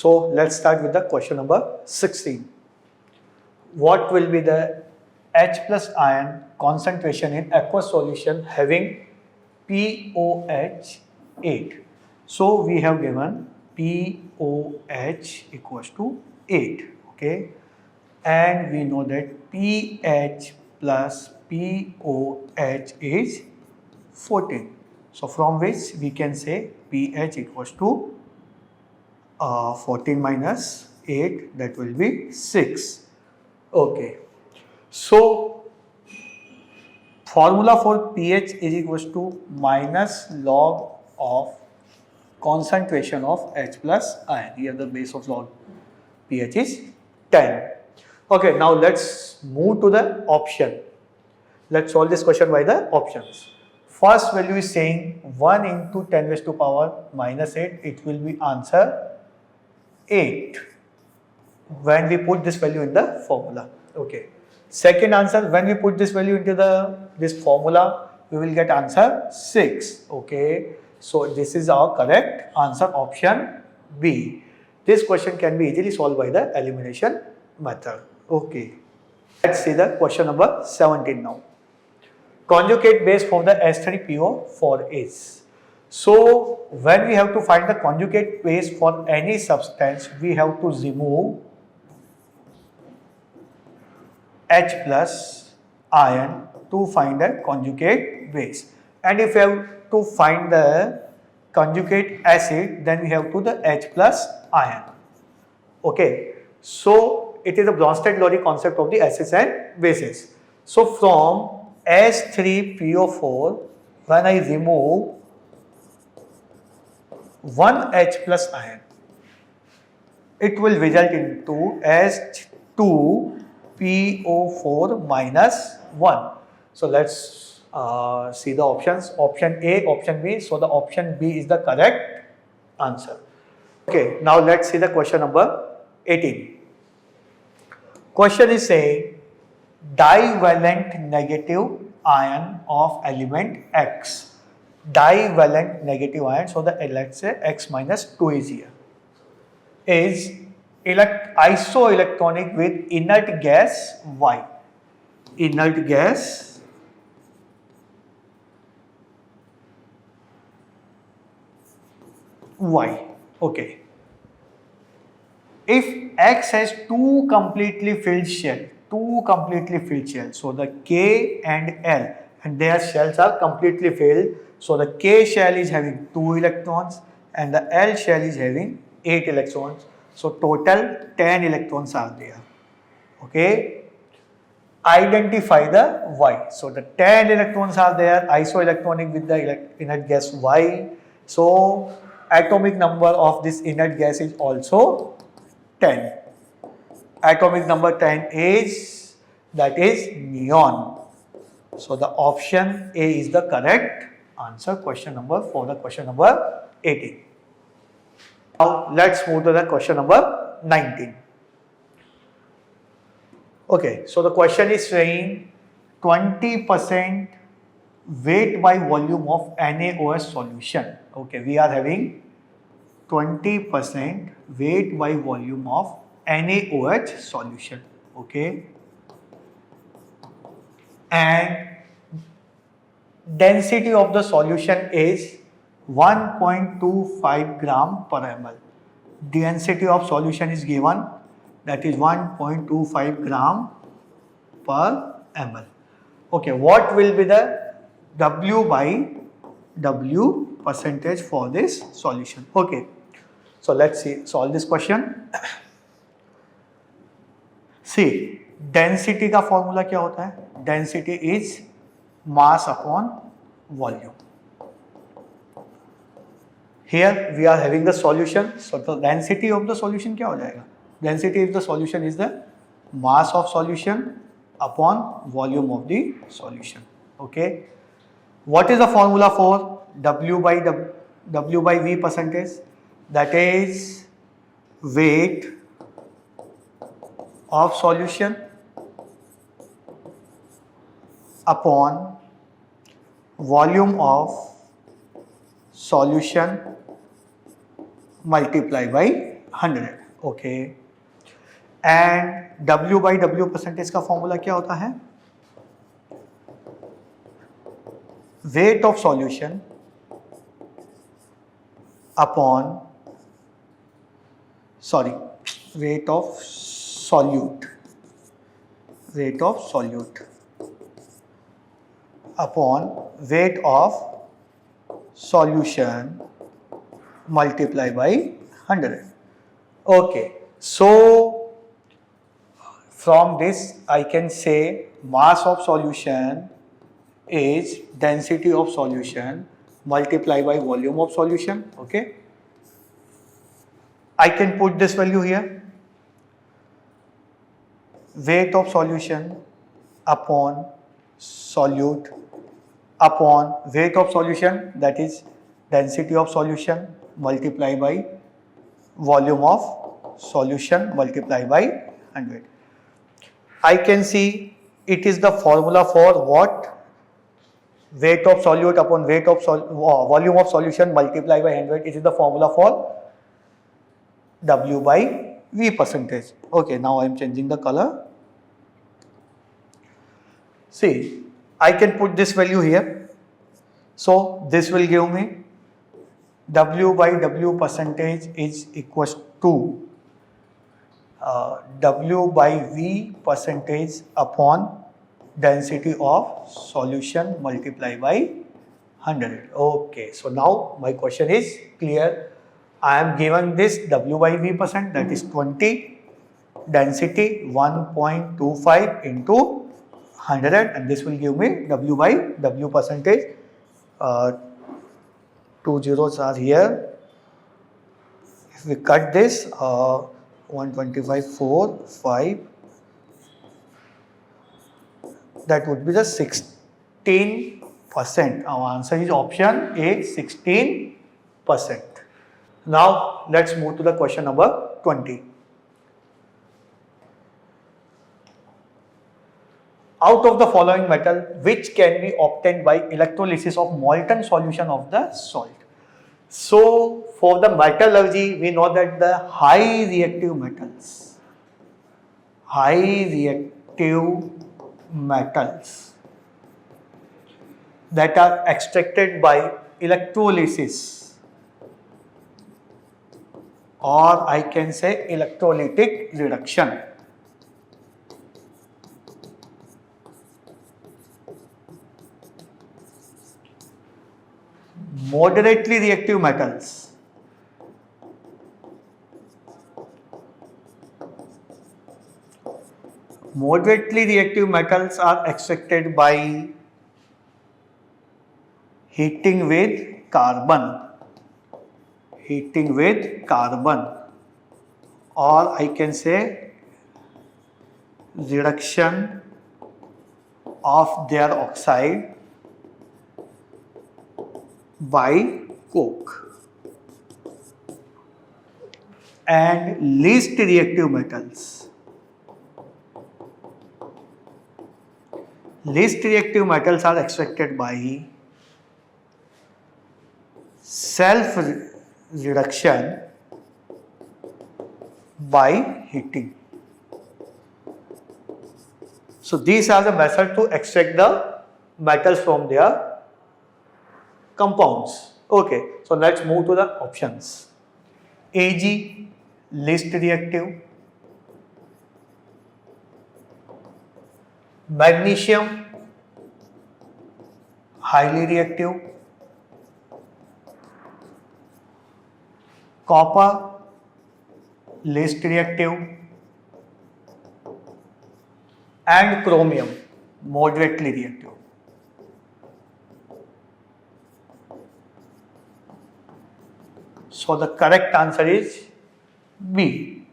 So let's start with the question number 16. What will be the H plus ion concentration in aqueous solution having POH 8? So we have given POH equals to 8, okay, and we know that pH plus POH is 14. So from which we can say pH equals to 14 minus 8, that will be 6. Okay. So formula for pH is equals to minus log of concentration of H plus ion. Here the base of log pH is 10. Okay, now let's move to the option. Let's solve this question by the options. First value is saying 1 into 10 raised to power minus 8. It will be answer 8 when we put this value in the formula. Okay. Second answer, when we put this value into this formula, we will get answer 6. Okay. So this is our correct answer, option B. This question can be easily solved by the elimination method. Okay. Let's see the question number 17 now. Conjugate base for the S3PO4 is. So when we have to find the conjugate base for any substance, we have to remove H plus ion to find a conjugate base. And if we have to find the conjugate acid, then we have to the H plus ion. Okay. So it is a Bronsted-Lowry concept of the acids and bases. So from S3PO4, when I remove one H plus ion, it will result into H2PO4 minus 1. So let's see the options. Option A, option B. So the option B is the correct answer. Okay, now let's see the question number 18. Question is saying divalent negative ion of element X. Divalent negative ion, so the let's say X minus 2 is here, is isoelectronic with inert gas Y. Inert gas Y. Okay. If X has two completely filled shells, so the K and L, and their shells are completely filled. So the K shell is having 2 electrons and the L shell is having 8 electrons. So total 10 electrons are there. Okay. Identify the Y. So the 10 electrons are there, isoelectronic with the inert gas Y. So atomic number of this inert gas is also 10. Atomic number 10 is, that is neon. So the option A is the correct answer, question number for the question number 18. Now let's move to the question number 19. Okay, so the question is saying 20% weight by volume of NaOH solution. Okay, we are having 20% weight by volume of NaOH solution. Okay, and density of the solution is 1.25 gram per ml. Density of solution is given, that is 1.25 gram per ml. Okay, what will be the W by W percentage for this solution? Okay, so let's see, solve this question. See, density का formula क्या होता है? Density is mass upon volume. Here we are having the solution. So the density of the solution क्या हो जाएगा? Density of the solution is the mass of solution upon volume of the solution. Okay. What is the formula for W by V percentage? That is weight of solution upon volume of solution multiplied by 100. Okay, and W by W percentage का formula क्या होता है? Weight of solution upon, sorry, weight of solute upon weight of solution multiplied by 100. Okay, so from this I can say mass of solution is density of solution multiplied by volume of solution. Okay, I can put this value here, weight of solution upon solute upon weight of solution, that is density of solution multiplied by volume of solution multiplied by 100. I can see it is the formula for what? Weight of solute upon weight of volume of solution multiplied by 100. It is the formula for W by V percentage. Okay, now I am changing the color. See, I can put this value here. So this will give me W by W percentage is equals to W by V percentage upon density of solution multiplied by 100. Okay, so now my question is clear. I am given this W by V percent, that is 20, density 1.25 into 100, and this will give me W by W percentage. Two zeros are here. If we cut this, 125, 4, 5, that would be the 16%. Our answer is option A, 16%. Now let's move to the question number 20. Out of the following metal, which can be obtained by electrolysis of molten solution of the salt? So for the metallurgy, we know that the high reactive metals that are extracted by electrolysis, or I can say electrolytic reduction, moderately reactive metals are extracted by heating with carbon, or I can say reduction of their oxide by coke. And least reactive metals are extracted by self reduction by heating. So these are the methods to extract the metals from their compounds. Okay, so let's move to the options. Ag, least reactive. Magnesium, highly reactive. Copper, least reactive. And chromium, moderately reactive. So the correct answer is B.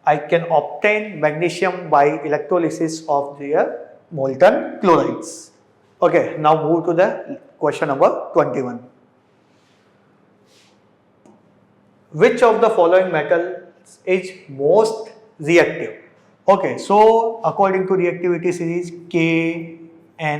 I can obtain magnesium by electrolysis of their molten chlorides. Okay, now move to the question number 21. Which of the following metals is most reactive? Okay, so according to reactivity series, K, Na,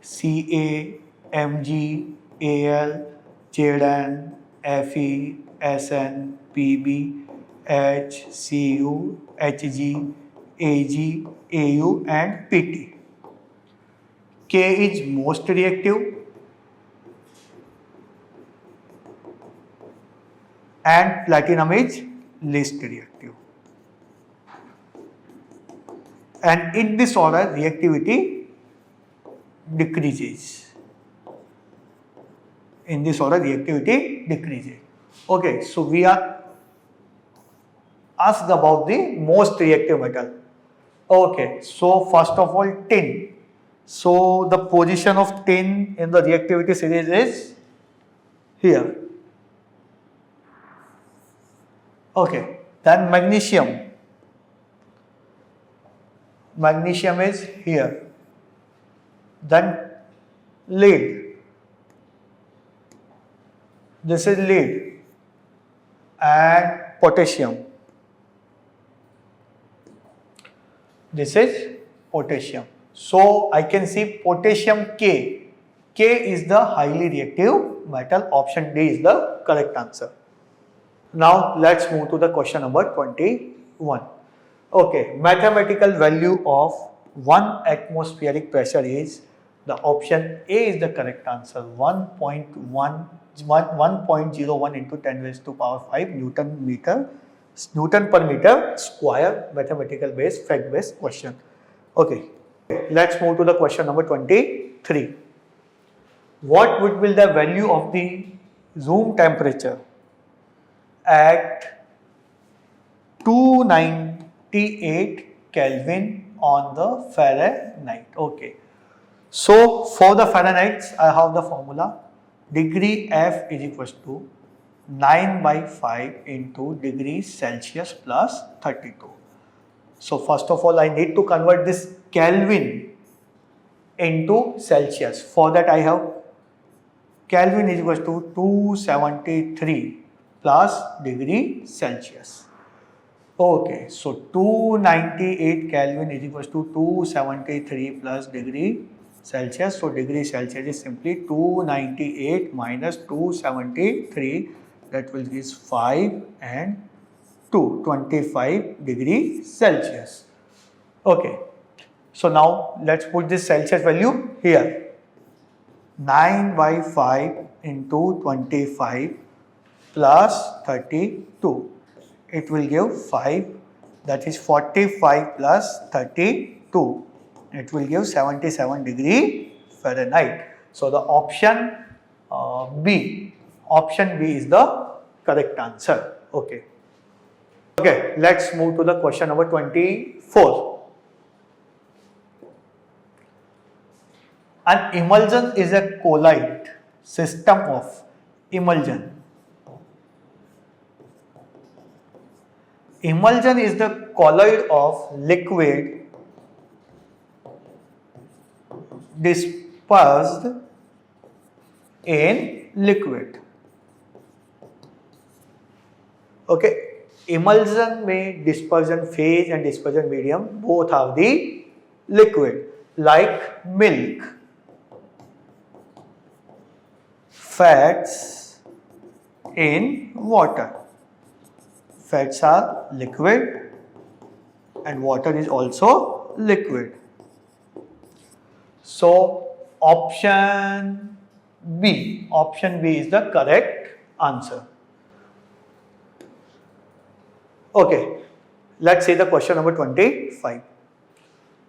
Ca, Mg, Al, Zn, Fe, Sn, Pb, H, Cu, Hg, Ag, Au and Pt. K is most reactive and platinum is least reactive. And in this order, reactivity decreases. In this order, reactivity decreases. Okay, so we are asked about the most reactive metal. Okay, so first of all, tin. So the position of tin in the reactivity series is here. Okay, then magnesium. Magnesium is here. Then lead. This is lead. And potassium. This is potassium. So I can see potassium K. K is the highly reactive metal. Option D is the correct answer. Now let's move to the question number 21. Okay, mathematical value of 1 atmospheric pressure is, the option A is the correct answer, 1.01 into 10 raised to power 5 Newton per meter square, mathematical based, fact based question. Okay, let's move to the question number 23. What would be the value of the room temperature at 298 Kelvin on the Fahrenheit? Okay. So for the Fahrenheit, I have the formula. Degree F is equals to 9 by 5 into degrees Celsius plus 32. So first of all, I need to convert this Kelvin into Celsius. For that, I have Kelvin is equals to 273 plus degree Celsius. Okay, so 298 Kelvin is equals to 273 plus degree Celsius. So degree Celsius is simply 298 minus 273, that will give 5 and 2, 25 degree Celsius. Okay, so now let's put this Celsius value here. 9 by 5 into 25 plus 32. It will give 5, that is 45 plus 32. It will give 77 degree Fahrenheit. So the option B is the correct answer. Okay. Okay, let's move to the question number 24. An emulsion is a colloid system of emulsion. Emulsion is the colloid of liquid dispersed in liquid. Okay, emulsion में dispersion phase and dispersion medium both have the liquid, like milk, fats in water. Fats are liquid and water is also liquid. So option B is the correct answer. Okay, let's see the question number 25.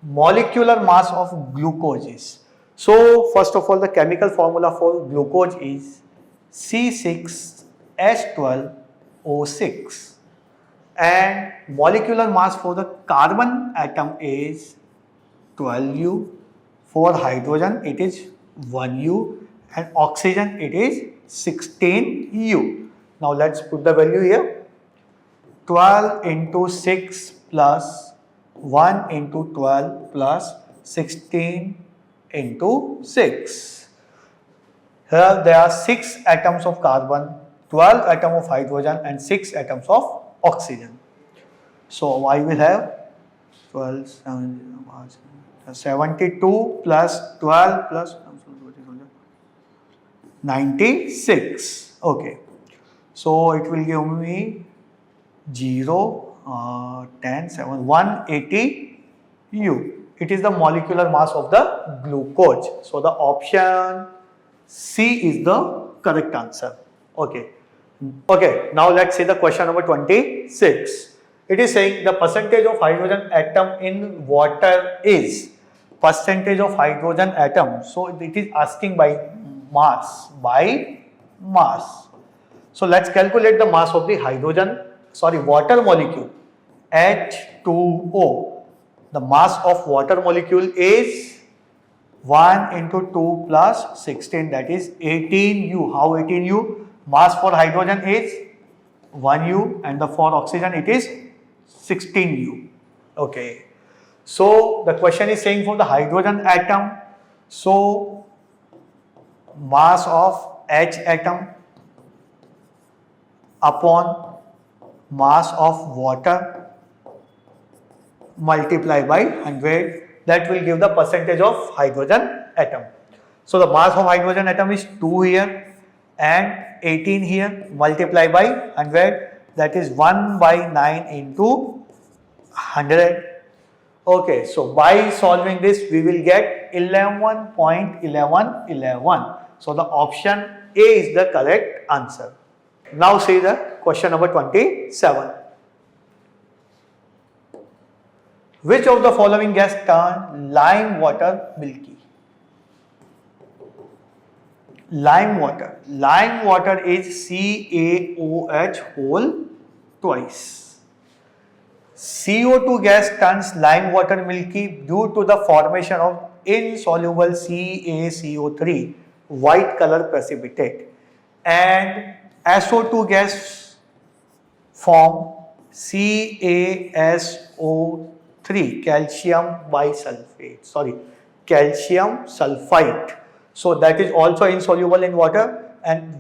Molecular mass of glucose is. So first of all, the chemical formula for glucose is C6H12O6. And molecular mass for the carbon atom is 12U. For hydrogen it is 1U, and oxygen it is 16U. Now let's put the value here. 12 into 6 plus 1 into 12 plus 16 into 6. Here there are 6 atoms of carbon, 12 atoms of hydrogen and 6 atoms of oxygen. So I will have 72 plus 12 plus 96. Okay, so it will give me 0, 10, 7, 180 U. It is the molecular mass of the glucose. So the option C is the correct answer. Okay. Okay, now let's see the question number 26. It is saying the percentage of hydrogen atom in water is percentage of hydrogen atom. So it is asking by mass, So let's calculate the mass of the water molecule H2O. The mass of water molecule is 1 into 2 plus 16, that is 18U. How 18U? Mass for hydrogen is 1U and for oxygen it is 16U. Okay. So the question is saying for the hydrogen atom, so mass of H atom upon mass of water multiply by 100, that will give the percentage of hydrogen atom. So the mass of hydrogen atom is 2 here and 18 here, multiply by 100, that is 1 by 9 into 100. Okay, so by solving this we will get 11.1111. So the option A is the correct answer. Now see the question number 27. Which of the following gas turn lime water milky? Lime water. Lime water is CaOH whole twice. CO2 gas turns lime water milky due to the formation of insoluble CaCO3, white color precipitate, and SO2 gas form CaSO3, calcium sulfite. So that is also insoluble in water and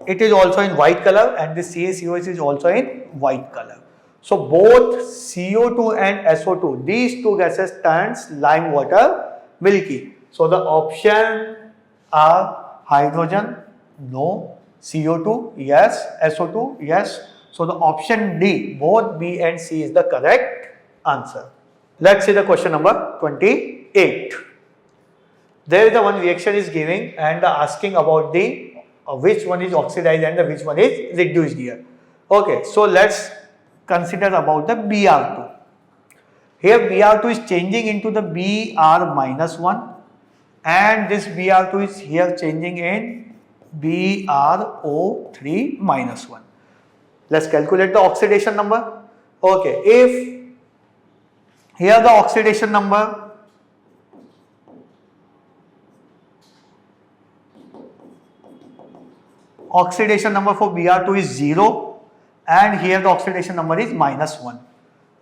it is also in white color, and the CaCOH is also in white color. So both CO2 and SO2, these two gases turns lime water milky. So the option are hydrogen, no. CO2, yes. SO2, yes. So the option D, both B and C is the correct answer. Let's see the question number 28. There is the one reaction is giving and asking about the which one is oxidized and which one is reduced here. Okay, so let's consider about the Br2. Here Br2 is changing into the Br-1 and this Br2 is here changing in BrO3-1. Let's calculate the oxidation number. Okay, if here the oxidation number for Br2 is 0 and here the oxidation number is -1.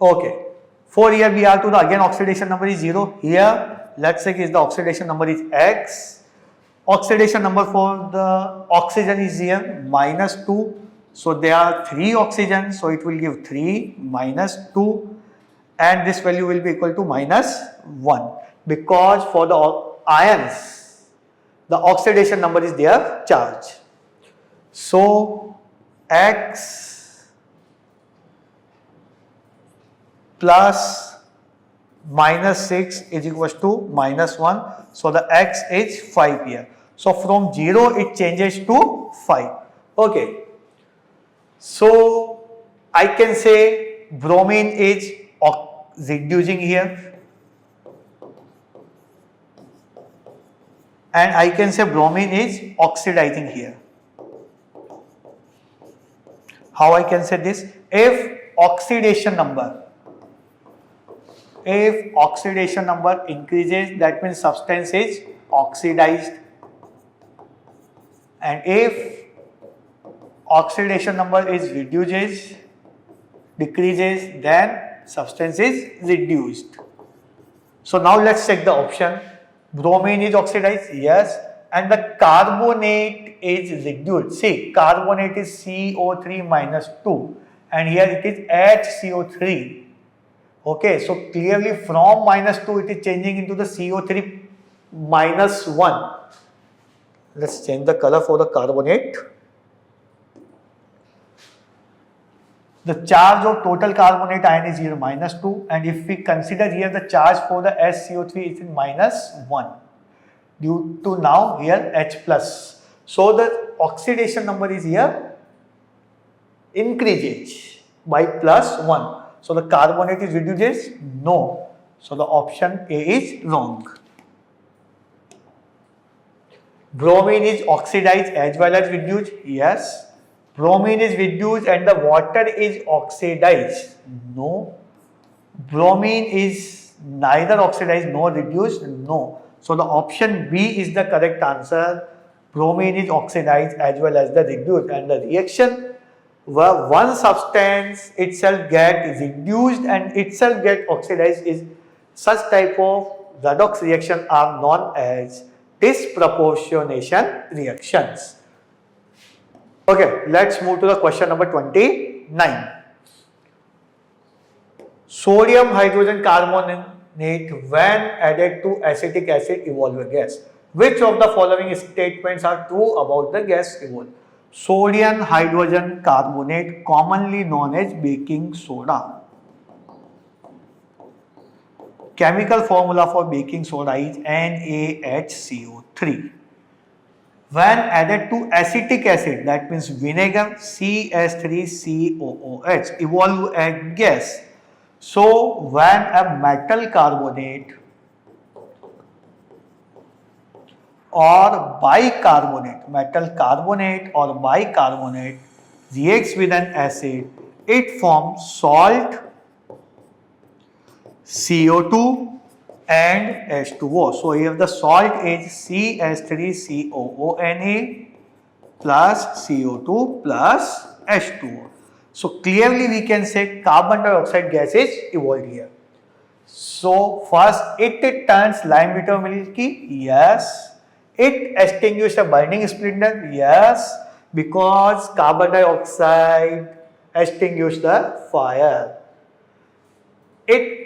Okay, for here Br2 the again oxidation number is 0. Here let's say the oxidation number is X. Oxidation number for the oxygen is here -2. So there are 3 oxygens, so it will give 3 minus 2 and this value will be equal to -1 because for the ions the oxidation number is their charge. So X plus -6 is equals to -1. So the X is 5 here. So from 0 it changes to 5. Okay. So I can say bromine is reducing here and I can say bromine is oxidizing here. How I can say this? If oxidation number increases, that means substance is oxidized, and if oxidation number is decreases, then substance is reduced. So now let's check the option. Bromine is oxidized, yes, and the carbonate is reduced. See, carbonate is CO3-2 and here it is HCO3. Okay, so clearly from -2 it is changing into the CO3-1. Let's change the color for the carbonate. The charge of total carbonate ion is here -2, and if we consider here the charge for the SCO3 is in -1 due to now here H plus. So the oxidation number is here increases by +1. So the carbonate is reduces? No. So the option A is wrong. Bromine is oxidized as well as reduced? Yes. Bromine is reduced and the water is oxidized? No. Bromine is neither oxidized nor reduced? No. So the option B is the correct answer. Bromine is oxidized as well as the reduced, and the reaction where one substance itself get reduced and itself get oxidized is such type of redox reaction are known as disproportionation reactions. Okay, let's move to the question number 29. Sodium hydrogen carbonate when added to acetic acid evolve a gas. Which of the following statements are true about the gas evolve? Sodium hydrogen carbonate, commonly known as baking soda. Chemical formula for baking soda is NaHCO3. When added to acetic acid, that means vinegar, CS3COOH, evolve a gas. So when a metal carbonate or bicarbonate, metal carbonate or bicarbonate reacts with an acid, it forms salt, CO2 and H2O. So here the salt is CS3COONA plus CO2 plus H2O. So clearly we can say carbon dioxide gas is evolved here. So first it turns lime bitter milky? Yes. It extinguishes a burning splendor? Yes. Because carbon dioxide extinguishes the fire. It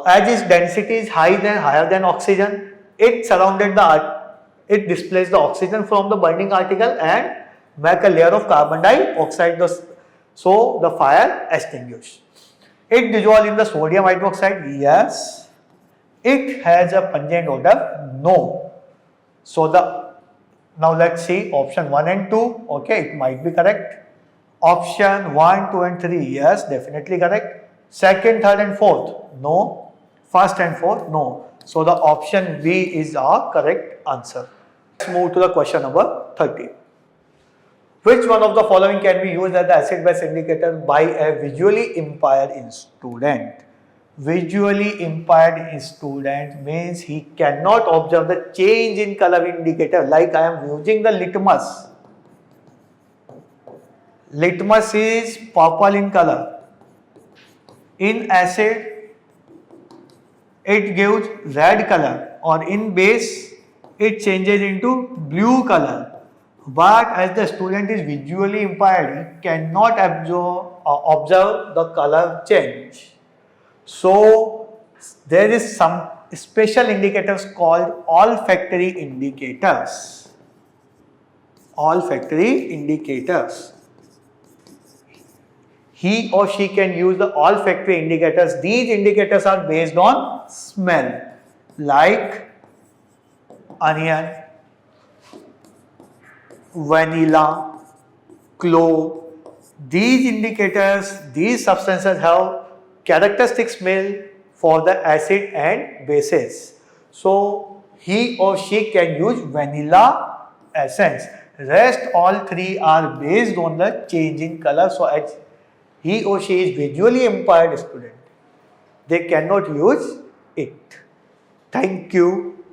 as its density is higher than oxygen, it displaces the oxygen from the burning article and make a layer of carbon dioxide. So the fire extinguishes. It dissolves in the sodium hydroxide? Yes. It has a pungent odor? No. So now let's see option 1 and 2. Okay, it might be correct. Option 1, 2 and 3, yes, definitely correct. Second, third and fourth, no. First and fourth, no. So the option B is our correct answer. Let's move to the question number 30. Which one of the following can be used as the acid base indicator by a visually impaired student? Visually impaired student means he cannot observe the change in color indicator. Like I am using the litmus. Litmus is purple in color. In acid, it gives red color, or in base, it changes into blue color. But as the student is visually impaired, he cannot observe the color change. So there is some special indicators called olfactory indicators. Olfactory indicators. He or she can use the olfactory indicators. These indicators are based on smell, like onion, vanilla, clove. These indicators, these substances have characteristic smell for the acid and bases. So he or she can use vanilla essence. Rest all three are based on the change in color. So as he or she is visually impaired student, they cannot use it. Thank you.